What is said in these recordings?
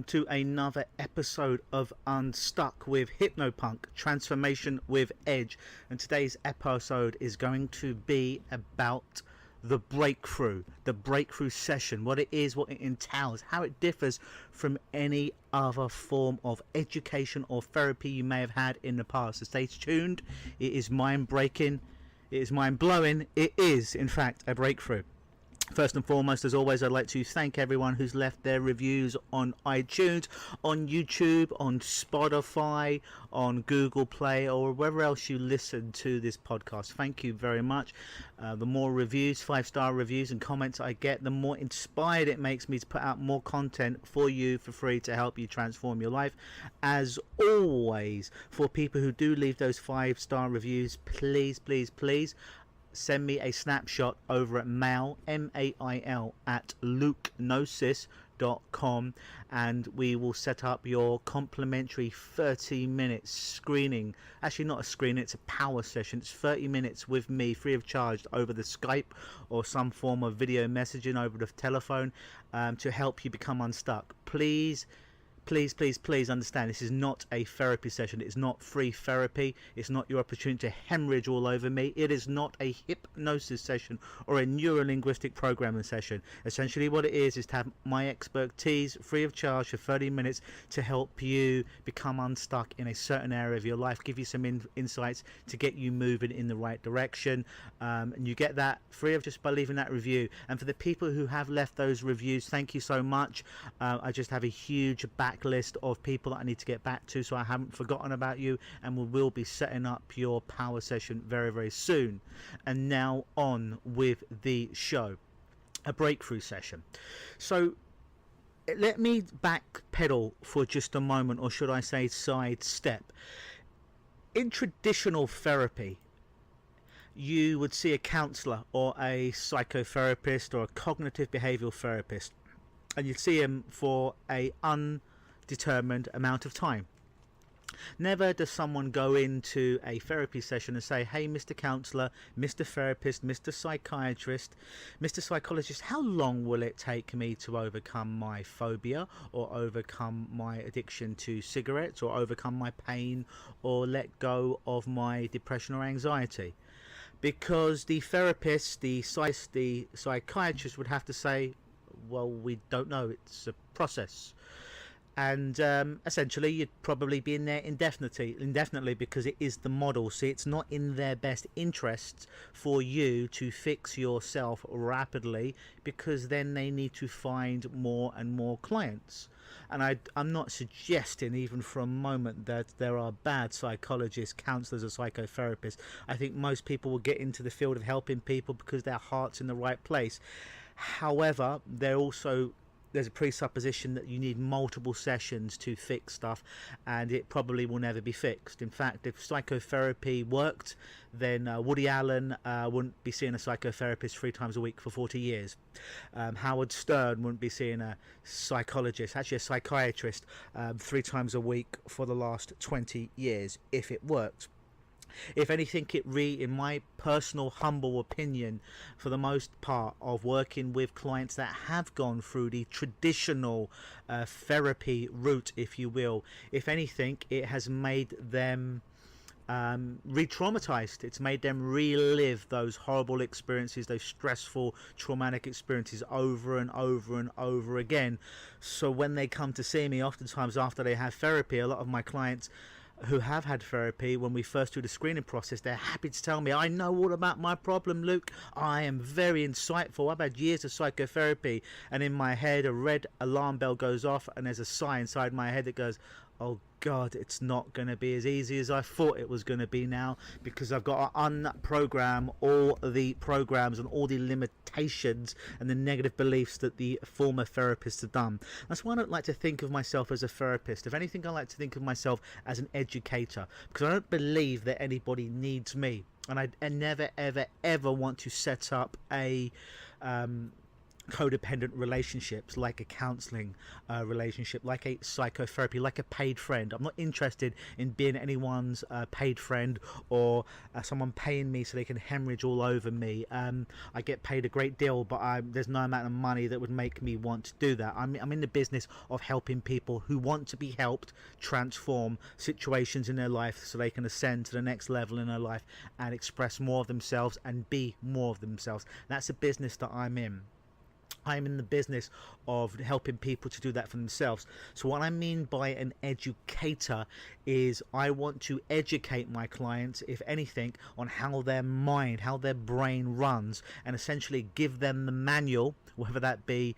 To another episode of Unstuck with Hypnopunk, Transformation with Edge, and today's episode is going to be about the breakthrough session, what it is, what it entails, how it differs from any other form of education or therapy you may have had in the past. So stay tuned. It is mind-breaking, it is mind-blowing, it is in fact a breakthrough. First and foremost, as always, I'd like to thank everyone who's left their reviews on iTunes, on YouTube, on Spotify, on Google Play, or wherever else you listen to this podcast. Thank you very much. The more reviews, 5-star reviews and comments I get, the more inspired it makes me to put out more content for you for free to help you transform your life. As always, for people who do leave those 5-star reviews, please send me a snapshot over at mail at LUKEnosisHypnosis.com, and we will set up your complimentary 30-minute screening. Actually, not a screening, it's a power session. It's 30 minutes with me free of charge over the Skype or some form of video messaging over the telephone to help you become unstuck. Please understand, this is not a therapy session. It's not free therapy. It's not your opportunity to hemorrhage all over me. It is not a hypnosis session or a neuro-linguistic programming session. Essentially what it is to have my expertise free of charge for 30 minutes to help you become unstuck in a certain area of your life, give you some insights to get you moving in the right direction, and you get that free of just by leaving that review. And for the people who have left those reviews, thank you so much. I just have a huge list of people that I need to get back to, so I haven't forgotten about you, and we will be setting up your power session very soon. And now on with the show. A breakthrough session. So let me backpedal for just a moment, or should I say sidestep. In traditional therapy, you would see a counselor or a psychotherapist or a cognitive behavioral therapist, and you'd see him for a undetermined amount of time. Never does someone go into a therapy session and say, hey, Mr. Counselor, Mr. Therapist, Mr. Psychiatrist, Mr. Psychologist, how long will it take me to overcome my phobia, or overcome my addiction to cigarettes, or overcome my pain, or let go of my depression or anxiety? Because the therapist, the psychiatrist would have to say, well, we don't know, it's a process. And essentially you'd probably be in there indefinitely, because it is the model. See, it's not in their best interests for you to fix yourself rapidly, because then they need to find more and more clients. And I'm not suggesting even for a moment that there are bad psychologists, counselors or psychotherapists. I think most people will get into the field of helping people because their heart's in the right place. However, there's a presupposition that you need multiple sessions to fix stuff, and it probably will never be fixed. In fact, if psychotherapy worked, then Woody Allen wouldn't be seeing a psychotherapist 3 times a week for 40 years. Howard Stern wouldn't be seeing a psychiatrist 3 times a week for the last 20 years if it worked. If anything, in my personal humble opinion, for the most part of working with clients that have gone through the traditional therapy route, if you will, if anything, it has made them re-traumatized. It's made them relive those horrible experiences, those stressful, traumatic experiences over and over again. So when they come to see me, oftentimes after they have therapy, a lot of my clients who have had therapy, when we first do the screening process, they're happy to tell me, I know all about my problem, Luke. I am very insightful. I've had years of psychotherapy. And in my head, a red alarm bell goes off, and there's a sigh inside my head that goes, oh God, it's not going to be as easy as I thought it was going to be now, because I've got to unprogram all the programs and all the limitations and the negative beliefs that the former therapists have done. That's why I don't like to think of myself as a therapist. If anything, I like to think of myself as an educator, because I don't believe that anybody needs me. And I never ever want to set up a codependent relationships, like a counseling relationship, like a psychotherapy, like a paid friend. I'm not interested in being anyone's paid friend, or someone paying me so they can hemorrhage all over me. I get paid a great deal, but there's no amount of money that would make me want to do that. I'm in the business of helping people who want to be helped transform situations in their life so they can ascend to the next level in their life and express more of themselves and be more of themselves. That's a business that I'm in. I'm in the business of helping people to do that for themselves. So what I mean by an educator is I want to educate my clients, if anything, on how their mind, how their brain runs, and essentially give them the manual, whether that be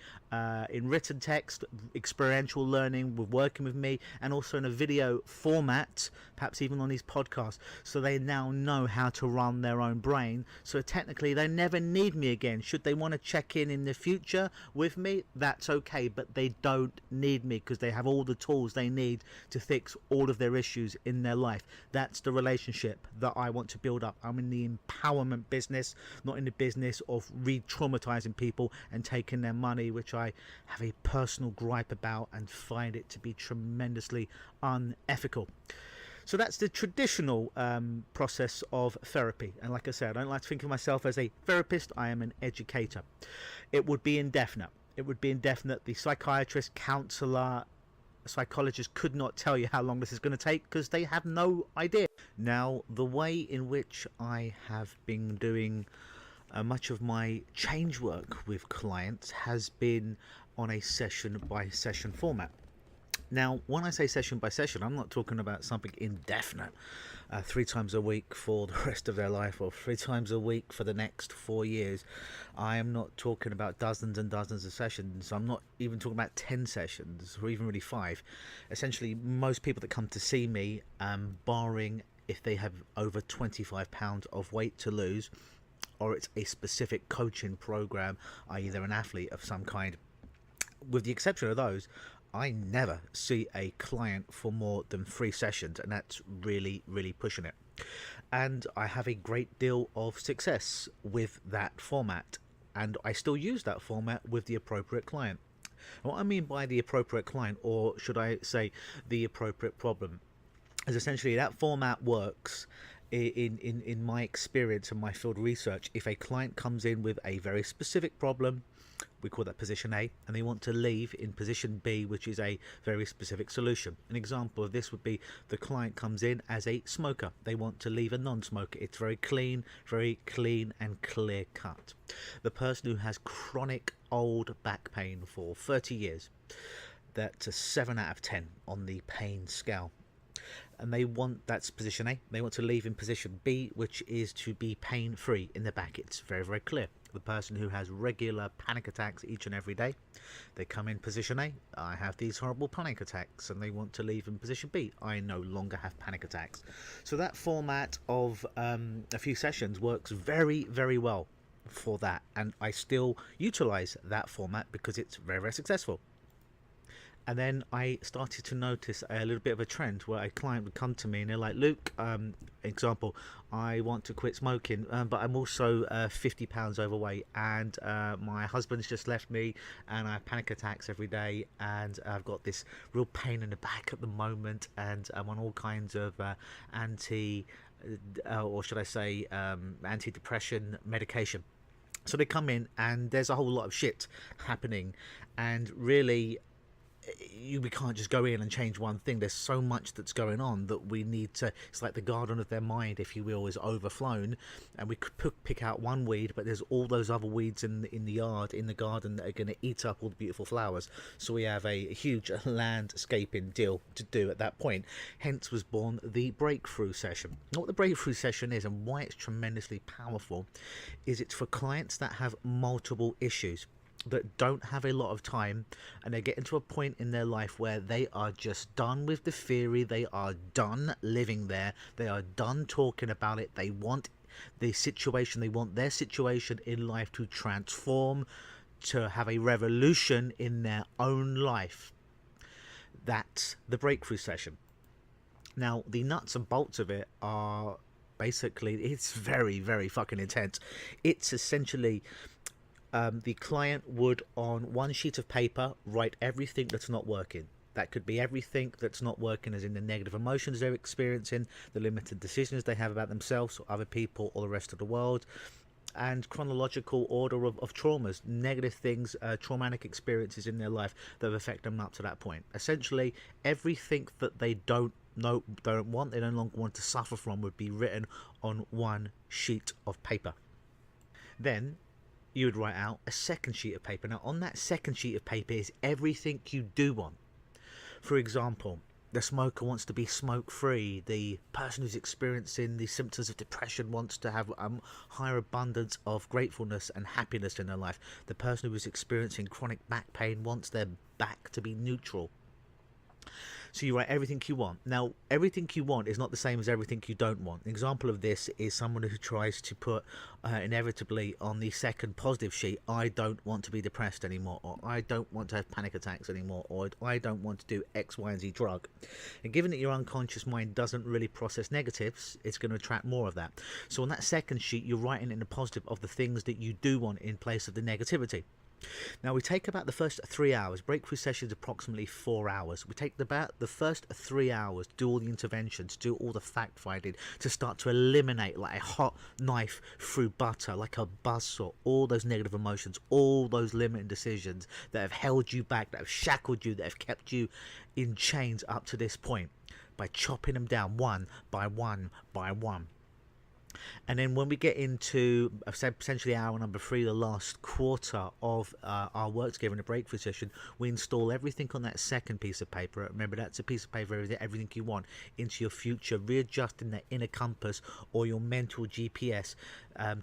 in written text, experiential learning with working with me, and also in a video format, perhaps even on these podcasts, so they now know how to run their own brain. So technically they never need me again. Should they want to check in the future with me, that's okay, but they don't need me because they have all the tools they need to fix all of their issues in their life. That's the relationship that I want to build up. I'm in the empowerment business, not in the business of re-traumatizing people and taking their money, which I have a personal gripe about and find it to be tremendously unethical. So that's the traditional process of therapy. And like I said, I don't like to think of myself as a therapist. I am an educator. It would be indefinite. It would be indefinite. The psychiatrist, counselor, psychologist could not tell you how long this is going to take because they have no idea. Now, the way in which I have been doing much of my change work with clients has been on a session by session format. Now, when I say session by session, I'm not talking about something indefinite, 3 times a week for the rest of their life, or 3 times a week for the next 4 years. I am not talking about dozens and dozens of sessions. I'm not even talking about 10 sessions, or even really 5. Essentially, most people that come to see me, barring if they have over 25 pounds of weight to lose, or it's a specific coaching program, i.e. they're an athlete of some kind, with the exception of those, I never see a client for more than 3 sessions, and that's really, really pushing it. And I have a great deal of success with that format, and I still use that format with the appropriate client. And what I mean by the appropriate client, or should I say the appropriate problem, is essentially that format works in my experience and my field research. If a client comes in with a very specific problem, we call that position A, and they want to leave in position B, which is a very specific solution. An example of this would be the client comes in as a smoker. They want to leave a non-smoker. It's very clean and clear cut. The person who has chronic old back pain for 30 years, that's a 7 out of 10 on the pain scale. And they want, that's position A, they want to leave in position B, which is to be pain-free in the back. It's very, very clear. The person who has regular panic attacks each and every day, they come in position A, I have these horrible panic attacks, and they want to leave in position B, I no longer have panic attacks. So that format of a few sessions works very, very well for that, and I still utilize that format because it's very, very successful. And then I started to notice a little bit of a trend where a client would come to me and they're like, Luke, example, I want to quit smoking, but I'm also 50 pounds overweight, and my husband's just left me, and I have panic attacks every day, and I've got this real pain in the back at the moment, and I'm on all kinds of anti-depression medication. So they come in and there's a whole lot of shit happening, and really we can't just go in and change one thing. There's so much that's going on that we need to, it's like the garden of their mind, if you will, is overflown, and we could pick out one weed, but there's all those other weeds in the yard, in the garden, that are going to eat up all the beautiful flowers. So we have a huge landscaping deal to do at that point. Hence was born the breakthrough session. And what the breakthrough session is, and why it's tremendously powerful, is it's for clients that have multiple issues, that don't have a lot of time, and they're getting to a point in their life where they are just done with the theory, they are done living there, they are done talking about it, they want the situation, they want their situation in life to transform, to have a revolution in their own life. That's the breakthrough session. Now, the nuts and bolts of it are basically, it's very, very fucking intense. It's essentially The client would, on one sheet of paper, write everything that's not working. That could be everything that's not working, as in the negative emotions they're experiencing, the limited decisions they have about themselves or other people or the rest of the world, and chronological order of traumas, negative things, traumatic experiences in their life that have affected them up to that point. Essentially, everything that they don't want, they no longer want to suffer from, would be written on one sheet of paper. Then you would write out a second sheet of paper. Now, on that second sheet of paper is everything you do want. For example, the smoker wants to be smoke free. The person who's experiencing the symptoms of depression wants to have higher abundance of gratefulness and happiness in their life. The person who is experiencing chronic back pain wants their back to be neutral. So you write everything you want. Now, everything you want is not the same as everything you don't want. An example of this is someone who tries to put inevitably on the second positive sheet, I don't want to be depressed anymore, or I don't want to have panic attacks anymore, or I don't want to do X, Y, and Z drug. And given that your unconscious mind doesn't really process negatives, it's going to attract more of that. So on that second sheet, you're writing in the positive of the things that you do want in place of the negativity. Now, we take about the first 3 hours. Breakthrough sessions approximately 4 hours. We take about the first 3 hours, do all the interventions, do all the fact finding, to start to eliminate like a hot knife through butter, like a buzzsaw, all those negative emotions, all those limiting decisions that have held you back, that have shackled you, that have kept you in chains up to this point, by chopping them down one by one by one. And then when we get into essentially hour number 3, the last quarter of our work together in a breakthrough session, we install everything on that second piece of paper. Remember, that's a piece of paper, everything you want, into your future, readjusting that inner compass or your mental GPS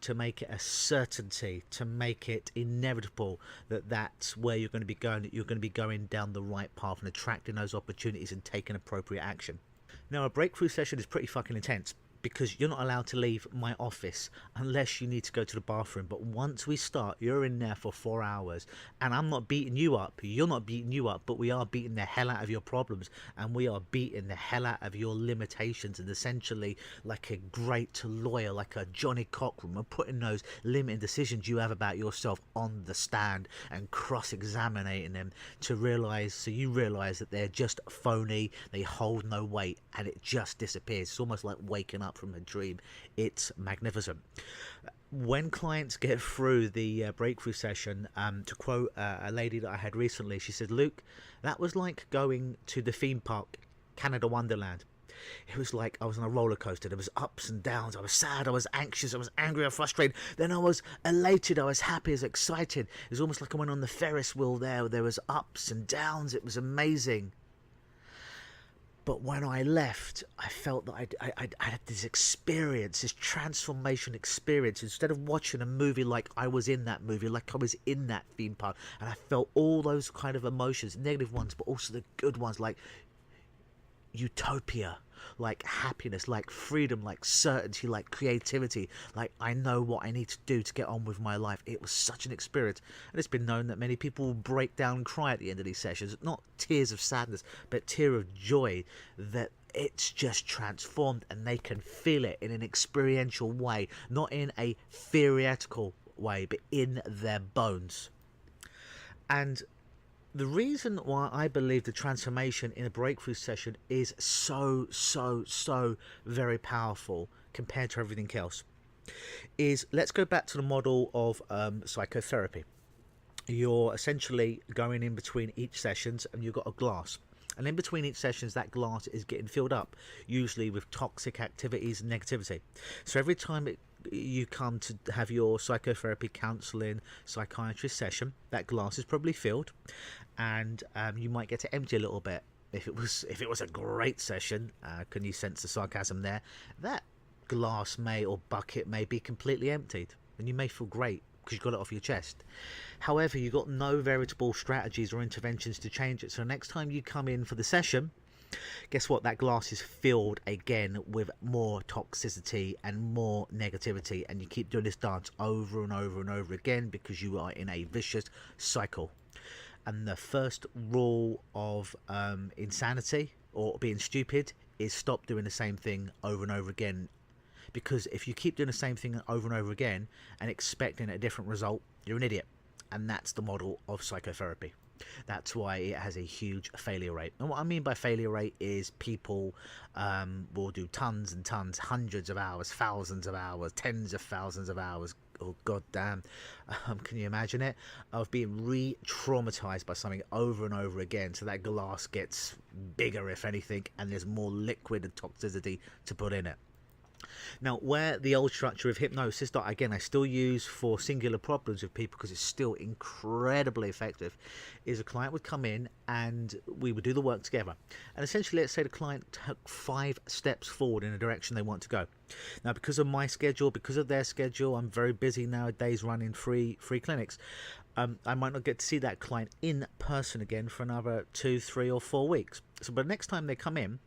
to make it a certainty, to make it inevitable that that's where you're going to be going, that you're going to be going down the right path and attracting those opportunities and taking appropriate action. Now, a breakthrough session is pretty fucking intense, because you're not allowed to leave my office unless you need to go to the bathroom. But once we start, you're in there for 4 hours, and I'm not beating you up, you're not beating you up, but we are beating the hell out of your problems, and we are beating the hell out of your limitations. And essentially, like a great lawyer, like a Johnny Cochran, we're putting those limiting decisions you have about yourself on the stand and cross-examining them to realize, so you realize that they're just phony, they hold no weight, and it just disappears. It's almost like waking up from a dream. It's magnificent. When clients get through the breakthrough session, to quote a lady that I had recently, she said, Luke, that was like going to the theme park, Canada Wonderland. It was like I was on a roller coaster. There was ups and downs. I was sad, I was anxious, I was angry, I was frustrated. Then I was elated, I was happy, I was excited. It was almost like I went on the Ferris wheel there. There was ups and downs. It was amazing. But when I left, I felt that I had this experience, this transformation experience. Instead of watching a movie like I was in that movie, like I was in that theme park, and I felt all those kind of emotions, negative ones, but also the good ones, like utopia, like happiness, like freedom, like certainty, like creativity, like I know what I need to do to get on with my life. It was such an experience, and it's been known that many people will break down and cry at the end of these sessions, not tears of sadness, but tear of joy, that it's just transformed, and they can feel it in an experiential way, not in a theoretical way, but in their bones. And the reason why I believe the transformation in a breakthrough session is so very powerful compared to everything else is, let's go back to the model of psychotherapy. You're essentially going in between each sessions, and you've got a glass. And in between each sessions, that glass is getting filled up, usually with toxic activities and negativity. So every time you come to have your psychotherapy, counselling, psychiatrist session, that glass is probably filled, and you might get to empty a little bit. If it was a great session, can you sense the sarcasm there? That glass or bucket may be completely emptied, and you may feel great because you've got it off your chest. However, you've got no veritable strategies or interventions to change it. So next time you come in for the session, guess what? That glass is filled again with more toxicity and more negativity, and you keep doing this dance over and over and over again because you are in a vicious cycle. And the first rule of insanity or being stupid is stop doing the same thing over and over again. Because if you keep doing the same thing over and over again and expecting a different result, you're an idiot. and that's the model of psychotherapy. That's why it has a huge failure rate. And what I mean by failure rate is people will do tons and tons, hundreds of hours, thousands of hours, tens of thousands of hours. Oh, goddamn. Can you imagine it? Of being re-traumatized by something over and over again. So that glass gets bigger, if anything, and there's more liquid and toxicity to put in it. Now, where the old structure of hypnosis that, again, I still use for singular problems with people because it's still incredibly effective, is a client would come in and we would do the work together. And essentially, let's say the client took 5 steps forward in a direction they want to go. Now, because of my schedule, because of their schedule, I'm very busy nowadays running free clinics. I might not get to see that client in person again for another 2, 3 or 4 weeks. So by the next time they come in,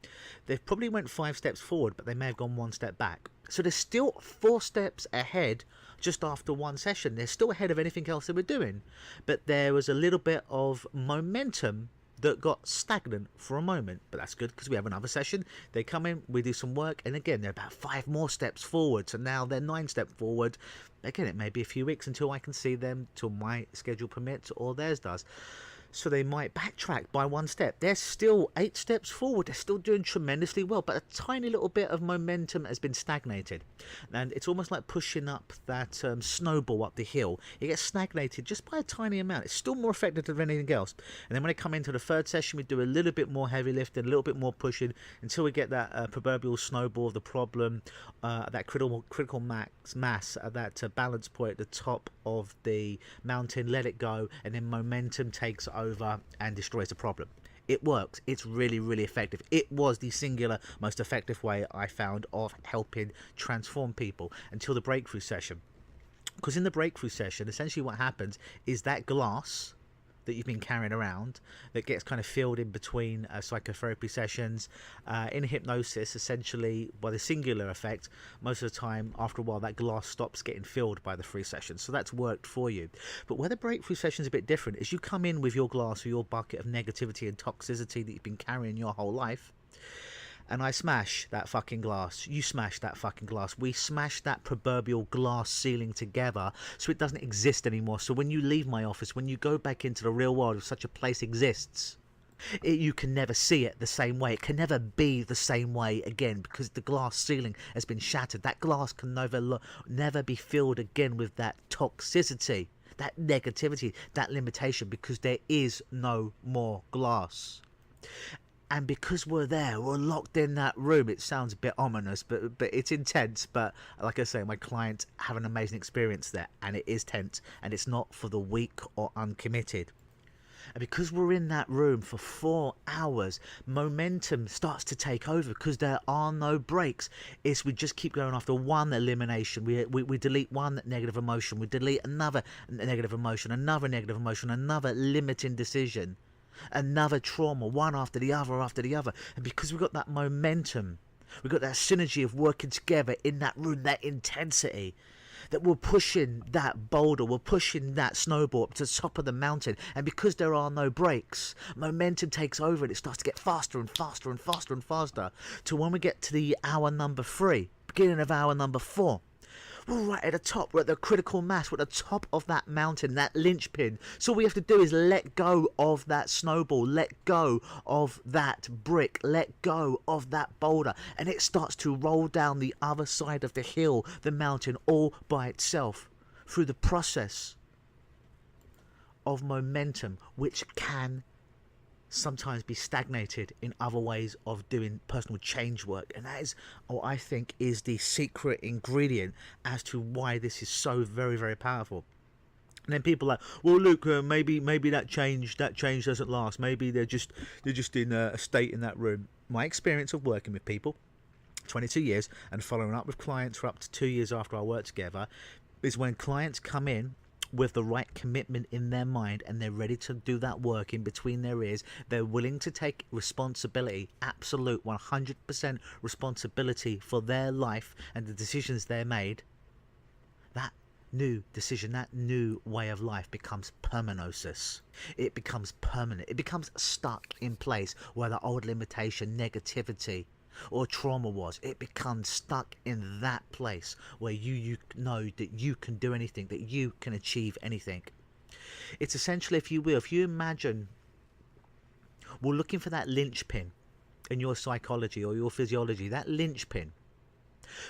they've probably went 5 steps forward, but they may have gone 1 step back. So they're still 4 steps ahead just after one session. They're still ahead of anything else they were doing. But there was a little bit of momentum that got stagnant for a moment, but that's good because we have another session. They come in, we do some work, and again they're about 5 more steps forward, so now they're 9 steps forward. Again, it may be a few weeks until I can see them, till my schedule permits or theirs does. So they might backtrack by 1 step. They're still 8 steps forward. They're still doing tremendously well, but a tiny little bit of momentum has been stagnated. And it's almost like pushing up that snowball up the hill. It gets stagnated just by a tiny amount. It's still more effective than anything else. And then when they come into the 3rd session, we do a little bit more heavy lifting, a little bit more pushing until we get that proverbial snowball of the problem, that critical mass, that balance point at the top of the mountain, let it go, and then momentum takes over and destroys the problem. It works. It's really, really effective. It was the singular most effective way I found of helping transform people until the breakthrough session. Because in the breakthrough session, essentially what happens is that glass that you've been carrying around that gets kind of filled in between psychotherapy sessions. In hypnosis, essentially, by the singular effect, most of the time, after a while, that glass stops getting filled by the 3 sessions. So that's worked for you. But where the breakthrough session is a bit different is you come in with your glass or your bucket of negativity and toxicity that you've been carrying your whole life, and I smash that fucking glass. You smash that fucking glass. We smash that proverbial glass ceiling together so it doesn't exist anymore. So when you leave my office, when you go back into the real world, if such a place exists, you can never see it the same way. It can never be the same way again because the glass ceiling has been shattered. That glass can never be filled again with that toxicity, that negativity, that limitation, because there is no more glass. And because we're there, we're locked in that room. It sounds a bit ominous, but it's intense. But like I say, my clients have an amazing experience there, and it is tense, and it's not for the weak or uncommitted. And because we're in that room for 4 hours, momentum starts to take over because there are no breaks. We just keep going after one elimination. We delete one negative emotion. We delete another negative emotion, another negative emotion, another limiting decision. Another trauma, one after the other after the other. And because we've got that momentum, we've got that synergy of working together in that room, that intensity, that we're pushing that boulder, we're pushing that snowball up to the top of the mountain. And because there are no breaks, momentum takes over and it starts to get faster and faster and faster and faster to when we get to the hour number 3, beginning of hour number 4. We're right at the top, we're at the critical mass, we're at the top of that mountain, that linchpin. So all we have to do is let go of that snowball, let go of that brick, let go of that boulder, and it starts to roll down the other side of the hill, the mountain, all by itself through the process of momentum, which can sometimes be stagnated in other ways of doing personal change work. And that is what I think is the secret ingredient as to why this is so very, very powerful. And then people are like, well, Luke, maybe that change doesn't last. Maybe they're just in a state in that room. My experience of working with people, 22 years, and following up with clients for up to 2 years after I work together, is when clients come in with the right commitment in their mind and they're ready to do that work in between their ears, they're willing to take responsibility, absolute 100% responsibility for their life and the decisions they made, that new decision, that new way of life becomes permanosis. It becomes permanent. It becomes stuck in place where the old limitation, negativity, or trauma was. It becomes stuck in that place where you know that you can do anything, that you can achieve anything. It's essentially, if you will, if you imagine we're looking for that linchpin in your psychology or your physiology, that linchpin.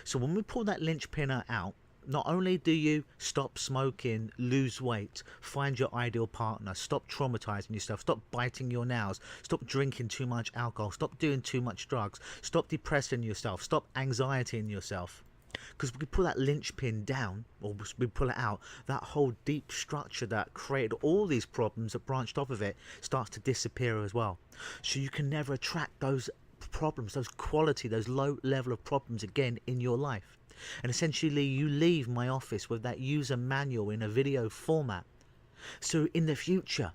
So when we pull that linchpin out, not only do you stop smoking, lose weight, find your ideal partner, stop traumatizing yourself, stop biting your nails, stop drinking too much alcohol, stop doing too much drugs, stop depressing yourself, stop anxietying yourself. Because we pull that linchpin down, or we pull it out, that whole deep structure that created all these problems that branched off of it starts to disappear as well. So you can never attract those problems, those quality, those low level of problems again in your life. And essentially you leave my office with that user manual in a video format. So in the future,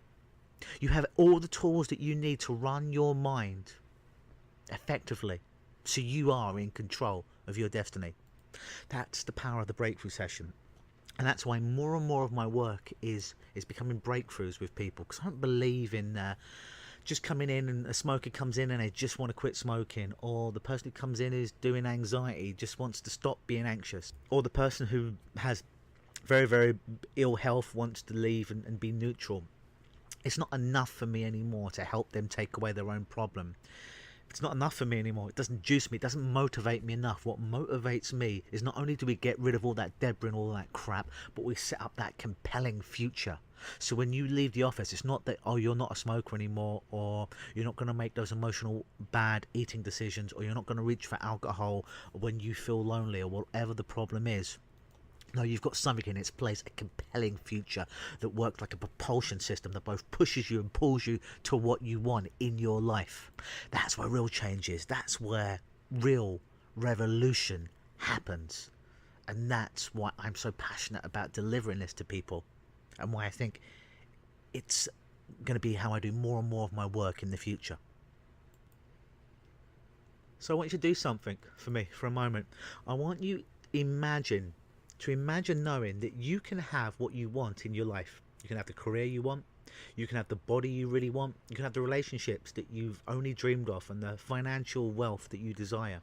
you have all the tools that you need to run your mind effectively. So you are in control of your destiny. That's the power of the breakthrough session. And that's why more and more of my work is becoming breakthroughs with people. Because I don't believe in just coming in and a smoker comes in and they just want to quit smoking, or the person who comes in is doing anxiety, just wants to stop being anxious, or the person who has very, very ill health wants to leave and be neutral. It's not enough for me anymore to help them take away their own problem. It's not enough for me anymore. It doesn't juice me. It doesn't motivate me enough. What motivates me is not only do we get rid of all that debris and all that crap, but we set up that compelling future. So when you leave the office, it's not that, oh, you're not a smoker anymore, or you're not going to make those emotional bad eating decisions, or you're not going to reach for alcohol when you feel lonely, or whatever the problem is. No, you've got something in its place, a compelling future that works like a propulsion system that both pushes you and pulls you to what you want in your life. That's where real change is. That's where real revolution happens. And that's why I'm so passionate about delivering this to people, and why I think it's going to be how I do more and more of my work in the future. So I want you to do something for me for a moment. I want you to imagine knowing that you can have what you want in your life. You can have the career you want, you can have the body you really want, you can have the relationships that you've only dreamed of, and the financial wealth that you desire.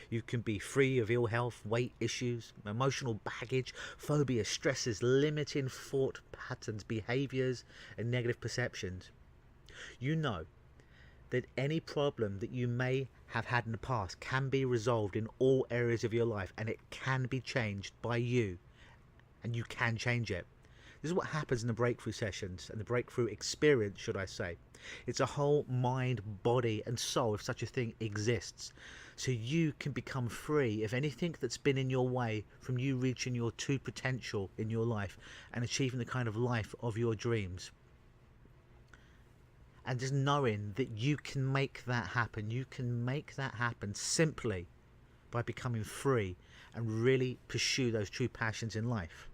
You can be free of ill health, weight issues, emotional baggage, phobias, stresses, limiting thought patterns, behaviors, and negative perceptions. You know that any problem that you may have had in the past can be resolved in all areas of your life, and it can be changed by you, and you can change it. This is what happens in the breakthrough sessions, and the breakthrough experience, should I say. It's a whole mind, body, and soul, if such a thing exists. So you can become free of anything that's been in your way from you reaching your true potential in your life and achieving the kind of life of your dreams. And just knowing that you can make that happen. You can make that happen simply by becoming free and really pursue those true passions in life.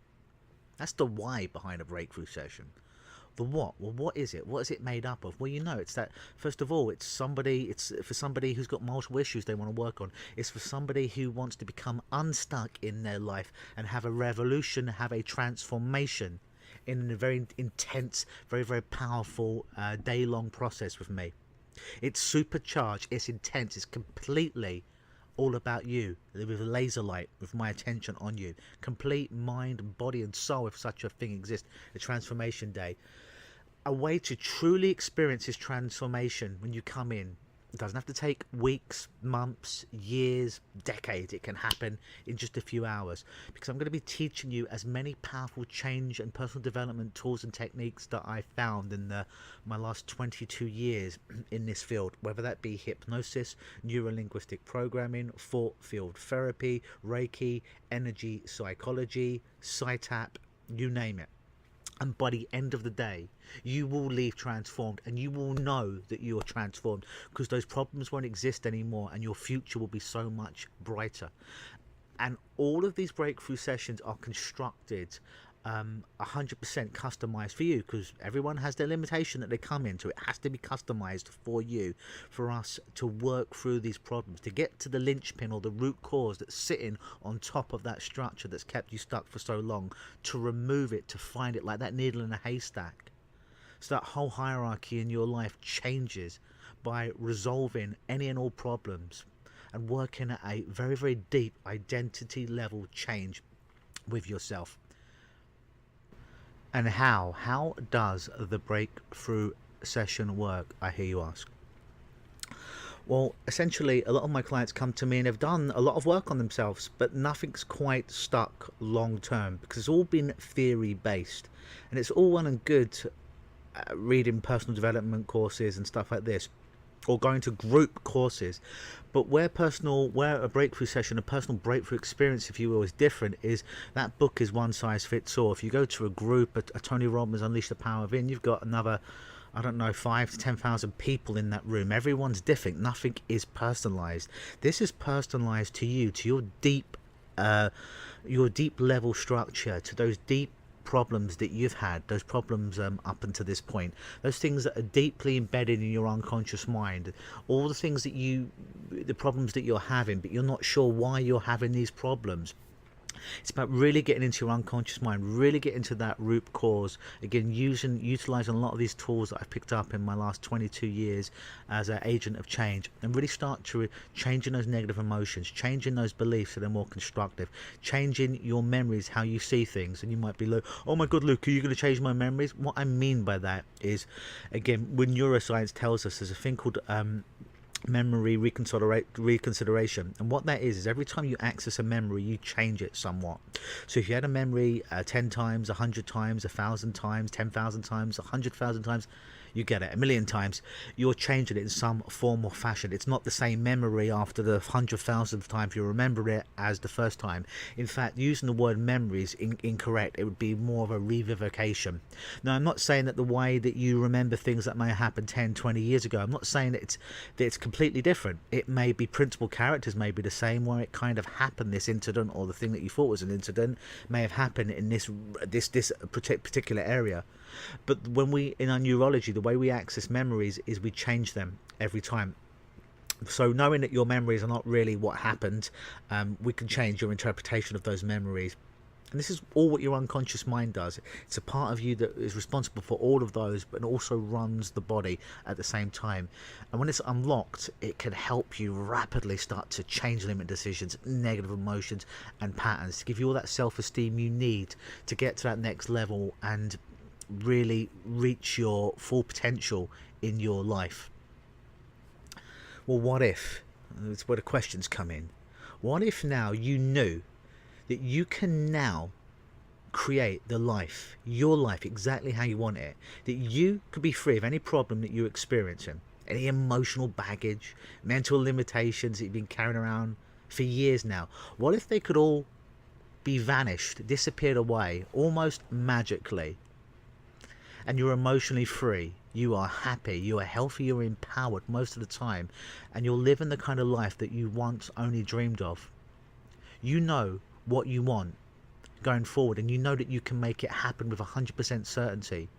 That's the why behind a breakthrough session. The what? Well, what is it? What is it made up of? Well, you know, it's that, first of all, it's for somebody who's got multiple issues they want to work on. It's for somebody who wants to become unstuck in their life and have a revolution, have a transformation in a very intense, very, very powerful day-long process with me. It's supercharged, it's intense, it's completely all about you, with a laser light, with my attention on you. Complete mind, body and soul, if such a thing exists. A transformation day. A way to truly experience this transformation when you come in. It doesn't have to take weeks, months, years, decades. It can happen in just a few hours, because I'm going to be teaching you as many powerful change and personal development tools and techniques that I found in my last 22 years in this field, whether that be hypnosis, neuro-linguistic programming, thought field therapy, Reiki, energy psychology, PsyTap, you name it. And by the end of the day, you will leave transformed, and you will know that you are transformed, because those problems won't exist anymore, and your future will be so much brighter. And all of these breakthrough sessions are constructed 100% customized for you, because everyone has their limitation that they come into. It has to be customized for you, for us to work through these problems, to get to the linchpin or the root cause that's sitting on top of that structure that's kept you stuck for so long, to remove it, to find it like that needle in a haystack. So that whole hierarchy in your life changes by resolving any and all problems and working at a very, very deep identity level change with yourself. And how does the breakthrough session work, I hear you ask? Well, essentially, a lot of my clients come to me and have done a lot of work on themselves, but nothing's quite stuck long term because it's all been theory based. And it's all well and good reading personal development courses and stuff like this, or going to group courses. But where a breakthrough session, a personal breakthrough experience, if you will, is different, is that book is one size fits all. If you go to a group, a Tony Robbins Unleash the Power Within, you've got another, I don't know, 5 to 10,000 people in that room. Everyone's different. Nothing is personalized. This is personalized to you, to your deep level structure, to those deep problems that you've had, those problems up until this point, those things that are deeply embedded in your unconscious mind, all the things that the problems that you're having, but you're not sure why you're having these problems. It's about really getting into your unconscious mind, really get into that root cause. Again, utilizing a lot of these tools that I've picked up in my last 22 years as an agent of change, and really start to changing those negative emotions, changing those beliefs so they're more constructive, changing your memories, how you see things. And you might be like, oh my god, Luke, are you going to change my memories? What I mean by that is, again, when neuroscience tells us there's a thing called memory reconsideration, and what that is every time you access a memory, you change it somewhat. So if you had a memory 10 times, 100 times, 1,000 times, 10,000 times, 100,000 times, you get it, 1,000,000 times, you're changing it in some form or fashion. It's not the same memory after the 100,000th time if you remember it as the first time. In fact, using the word memory is incorrect. It would be more of a revivification. Now, I'm not saying that the way that you remember things that may have happened 10, 20 years ago, I'm not saying that it's completely different. It may be principal characters may be the same, where it kind of happened, this incident, or the thing that you thought was an incident may have happened in this particular area. But when in our neurology, the way we access memories is we change them every time. So knowing that your memories are not really what happened, we can change your interpretation of those memories. And this is all what your unconscious mind does. It's a part of you that is responsible for all of those, but it also runs the body at the same time. And when it's unlocked, it can help you rapidly start to change limit decisions, negative emotions and patterns, to give you all that self-esteem you need to get to that next level and really reach your full potential in your life. Well, what if? That's where the questions come in. What if now you knew that you can now create your life exactly how you want it, that you could be free of any problem that you're experiencing, any emotional baggage, mental limitations that you've been carrying around for years now? What if they could all be vanished, disappeared away, almost magically, and you're emotionally free, you are happy, you are healthy, you're empowered most of the time, and you're living the kind of life that you once only dreamed of? You know what you want going forward, and you know that you can make it happen with 100% certainty,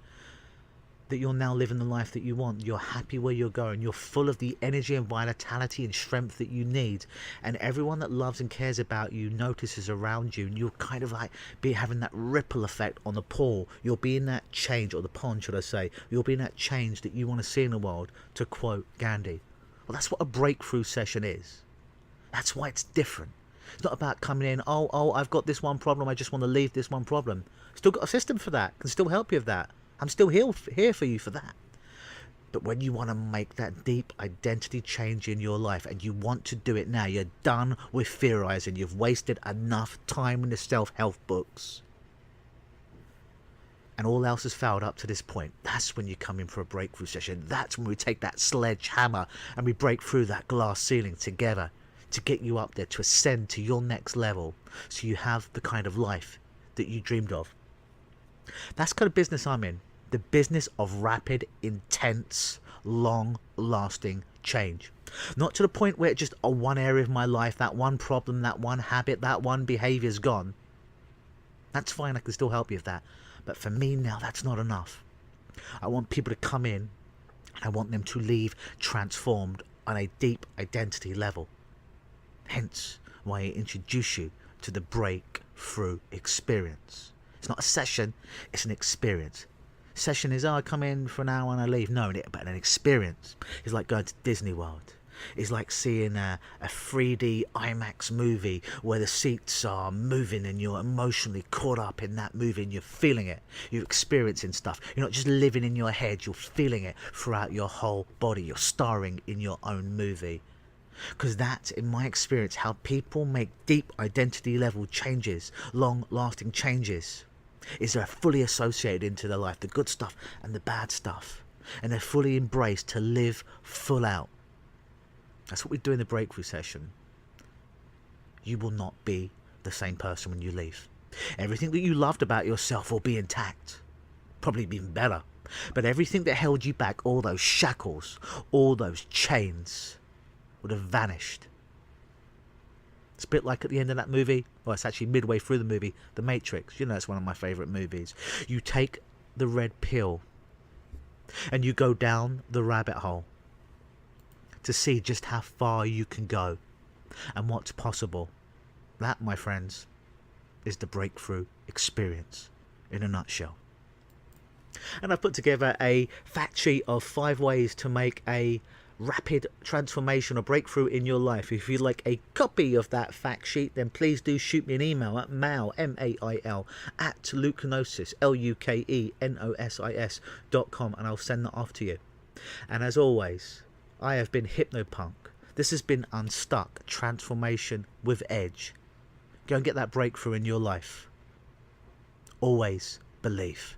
that you're now living the life that you want. You're happy where you're going, you're full of the energy and vitality and strength that you need, and everyone that loves and cares about you notices around you, and you're kind of like having that ripple effect on the pool. You'll be in that change, or the pond should I say, you'll be in that change that you want to see in the world, to quote Gandhi. Well, that's what a breakthrough session is. That's why it's different. It's not about coming in, oh, I've got this one problem, I just want to leave this one problem. Still got a system for that, can still help you with that. I'm still here for you for that. But when you want to make that deep identity change in your life, and you want to do it now, you're done with theorizing, you've wasted enough time in the self-help books, and all else has failed up to this point, that's when you come in for a breakthrough session. That's when we take that sledgehammer and we break through that glass ceiling together to get you up there, to ascend to your next level, so you have the kind of life that you dreamed of. That's kind of business I'm in. The business of rapid, intense, long-lasting change. Not to the point where it's just one area of my life, that one problem, that one habit, that one behavior is gone. That's fine, I can still help you with that. But for me now, that's not enough. I want people to come in, and I want them to leave transformed on a deep identity level. Hence why I introduce you to the breakthrough experience. It's not a session, it's an experience. Session is, I come in for an hour and I leave. No, but an experience is like going to Disney World. is like seeing a 3D IMAX movie where the seats are moving and you're emotionally caught up in that movie and you're feeling it. You're experiencing stuff. You're not just living in your head, you're feeling it throughout your whole body. You're starring in your own movie. Because that's, in my experience, how people make deep identity level changes, long lasting changes. Is they're fully associated into their life, the good stuff and the bad stuff. And they're fully embraced to live full out. That's what we do in the breakthrough session. You will not be the same person when you leave. Everything that you loved about yourself will be intact. Probably even better. But everything that held you back, all those shackles, all those chains, would have vanished. It's a bit like at the end of that movie. Well, it's actually midway through the movie, The Matrix. You know, it's one of my favourite movies. You take the red pill and you go down the rabbit hole to see just how far you can go and what's possible. That, my friends, is the breakthrough experience in a nutshell. And I've put together a fact sheet of 5 ways to make a rapid transformation or breakthrough in your life. If you'd like a copy of that fact sheet, then please do shoot me an email at mail, M-A-I-L, at LUKENOSIS, LUKENOSIS.com, and I'll send that off to you. And as always, I have been Hypnopunk. This has been Unstuck, Transformation with Edge. Go and get that breakthrough in your life. Always believe.